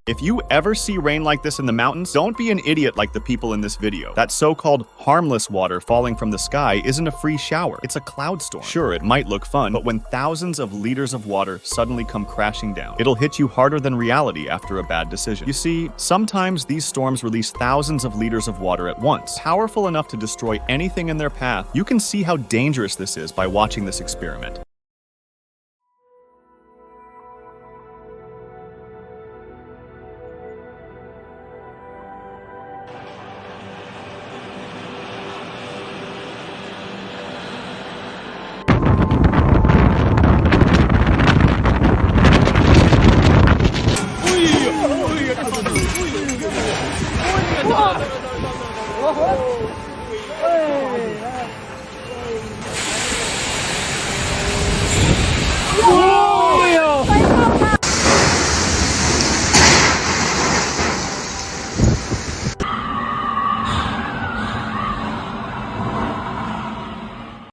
If you ever see rain like this in the mountains, don't be an idiot like the people in this video. That so-called harmless water falling from the sky isn't a free shower. It's a cloud storm. Sure, it might look fun, but when thousands of liters of water suddenly come crashing down, it'll hit you harder than reality after a bad decision. You see, sometimes these storms release thousands of liters of water at once, powerful enough to destroy anything in their path. You can see how dangerous this is by watching this experiment.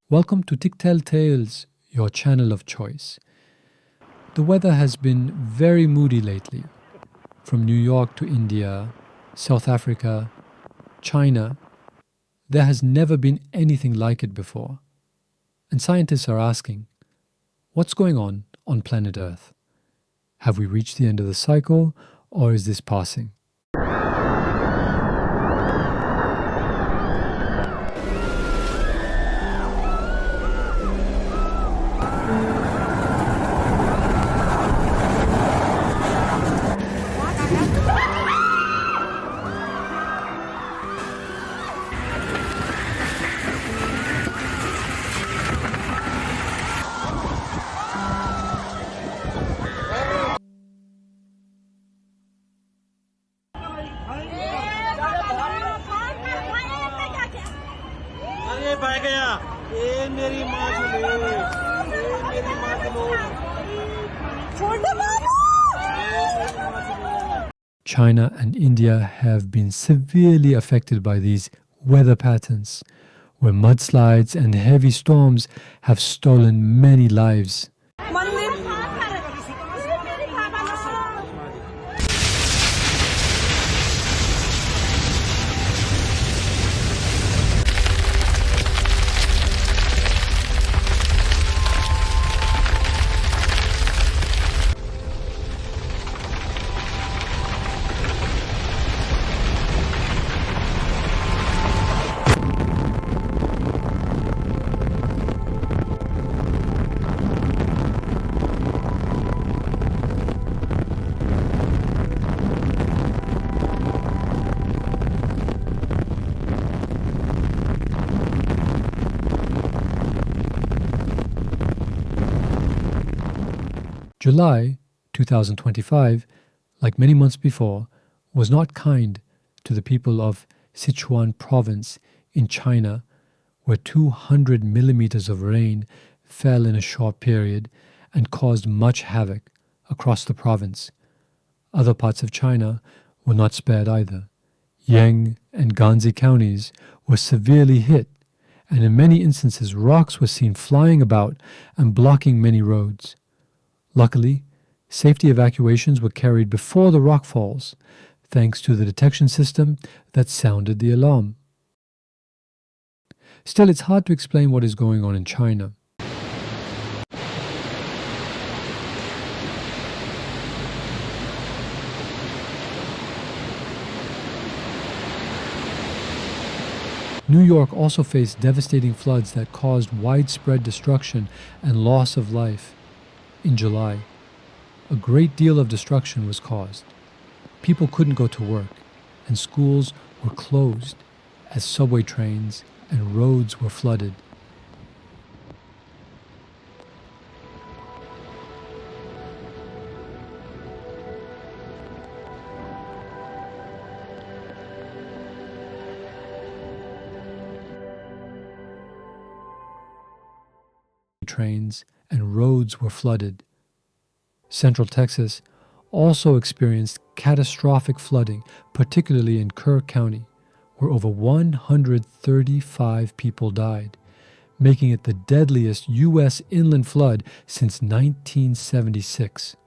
Welcome to Tik-Tel-Tales, your channel of choice. The weather has been very moody lately. From New York to India, South Africa, China, there has never been anything like it before. And scientists are asking, what's going on planet Earth? Have we reached the end of the cycle, or is this passing? China and India have been severely affected by these weather patterns, where mudslides and heavy storms have stolen many lives. July 2025, like many months before, was not kind to the people of Sichuan province in China, where 200 millimeters of rain fell in a short period and caused much havoc across the province. Other parts of China were not spared either. Yang and Ganzi counties were severely hit, and in many instances rocks were seen flying about and blocking many roads. Luckily, safety evacuations were carried before the rock falls, thanks to the detection system that sounded the alarm. Still, it's hard to explain what is going on in China. New York also faced devastating floods that caused widespread destruction and loss of life. In July, a great deal of destruction was caused. People couldn't go to work, and schools were closed as subway trains and roads were flooded. Central Texas also experienced catastrophic flooding, particularly in Kerr County, where over 135 people died, making it the deadliest U.S. inland flood since 1976.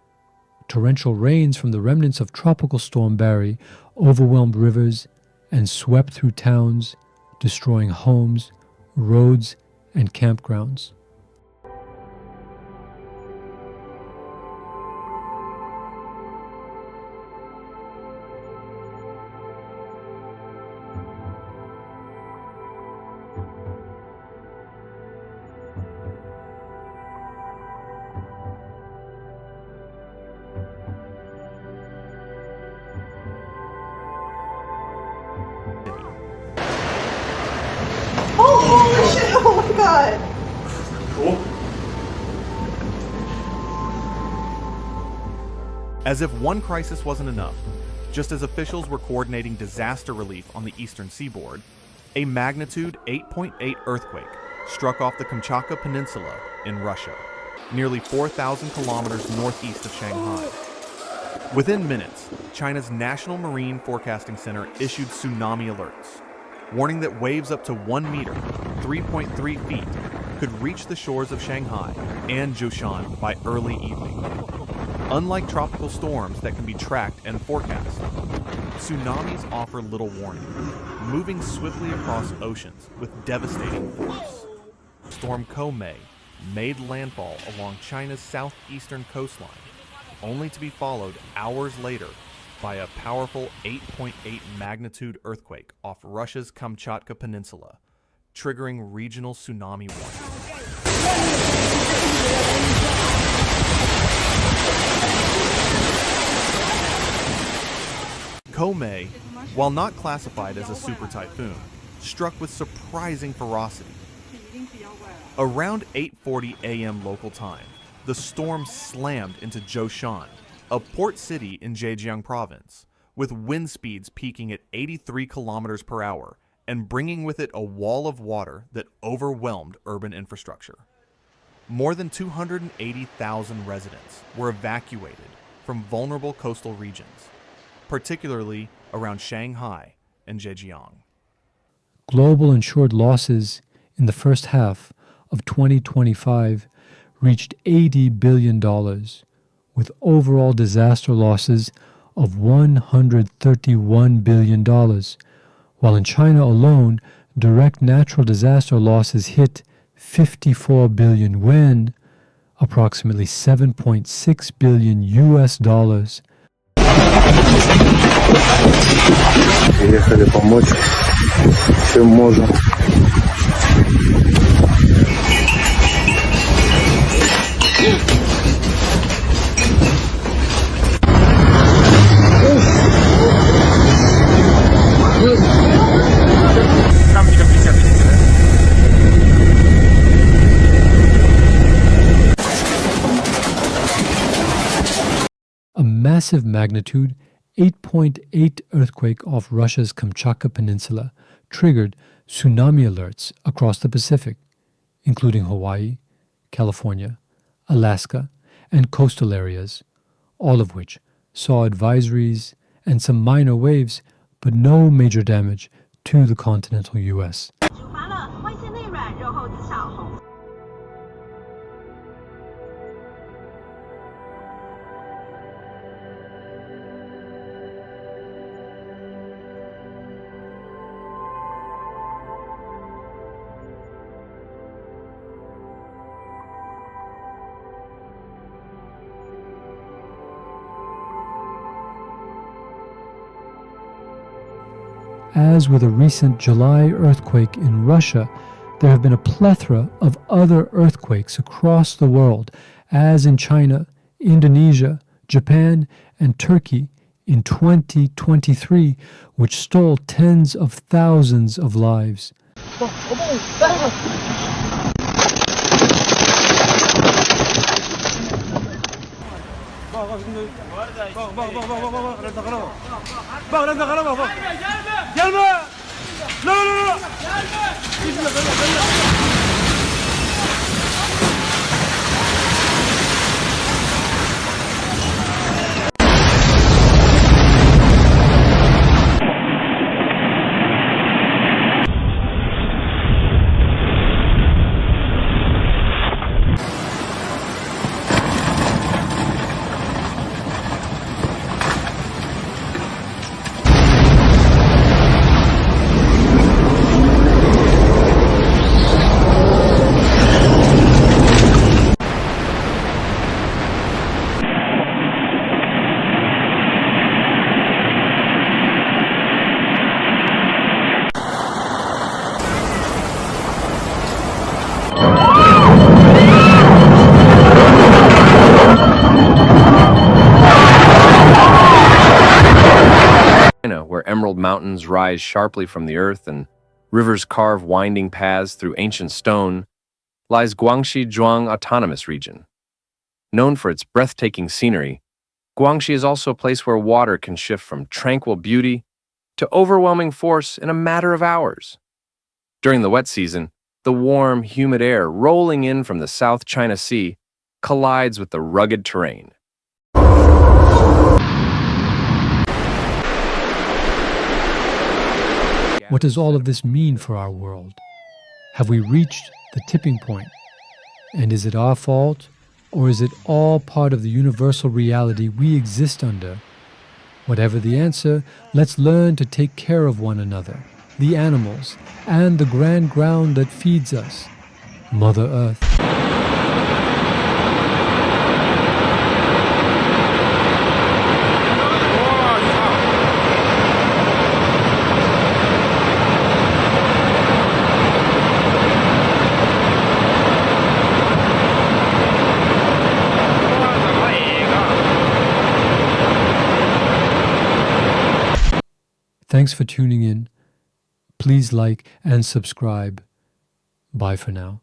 torrential rains from the remnants of Tropical Storm Barry overwhelmed rivers and swept through towns, destroying homes, roads, and campgrounds. Oh, holy shit! Oh my god! As if one crisis wasn't enough, just as officials were coordinating disaster relief on the eastern seaboard, a magnitude 8.8 earthquake struck off the Kamchatka Peninsula in Russia, nearly 4,000 kilometers northeast of Shanghai. Within minutes, China's National Marine Forecasting Center issued tsunami alerts, warning that waves up to 1 meter, 3.3 feet, could reach the shores of Shanghai and Zhoushan by early evening. Unlike tropical storms that can be tracked and forecast, tsunamis offer little warning, moving swiftly across oceans with devastating force. Storm Komei made landfall along China's southeastern coastline, only to be followed hours later by a powerful 8.8 magnitude earthquake off Russia's Kamchatka Peninsula, triggering regional tsunami warnings. Komei, while not classified as a super typhoon, struck with surprising ferocity. Around 8:40 a.m. local time, the storm slammed into Zhoushan, a port city in Zhejiang province, with wind speeds peaking at 83 kilometers per hour and bringing with it a wall of water that overwhelmed urban infrastructure. More than 280,000 residents were evacuated from vulnerable coastal regions, particularly around Shanghai and Zhejiang. Global insured losses in the first half of 2025 reached $80 billion, with overall disaster losses of $131 billion, while in China alone, direct natural disaster losses hit 54 billion yuan, approximately 7.6 billion US dollars. Приехали помочь, чем можем. A massive magnitude 8.8 earthquake off Russia's Kamchatka Peninsula triggered tsunami alerts across the Pacific, including Hawaii, California, Alaska, and coastal areas, all of which saw advisories and some minor waves, but no major damage to the continental U.S. As with a recent July earthquake in Russia, there have been a plethora of other earthquakes across the world, as in China, Indonesia, Japan, and Turkey in 2023, which stole tens of thousands of lives. emerald mountains rise sharply from the earth and rivers carve winding paths through ancient stone, lies Guangxi Zhuang Autonomous Region. Known for its breathtaking scenery, Guangxi is also a place where water can shift from tranquil beauty to overwhelming force in a matter of hours. During the wet season, the warm, humid air rolling in from the South China Sea collides with the rugged terrain. What does all of this mean for our world? Have we reached the tipping point? And is it our fault, or is it all part of the universal reality we exist under? Whatever the answer, let's learn to take care of one another, the animals, and the grand ground that feeds us, Mother Earth. Thanks for tuning in. Please like and subscribe. Bye for now.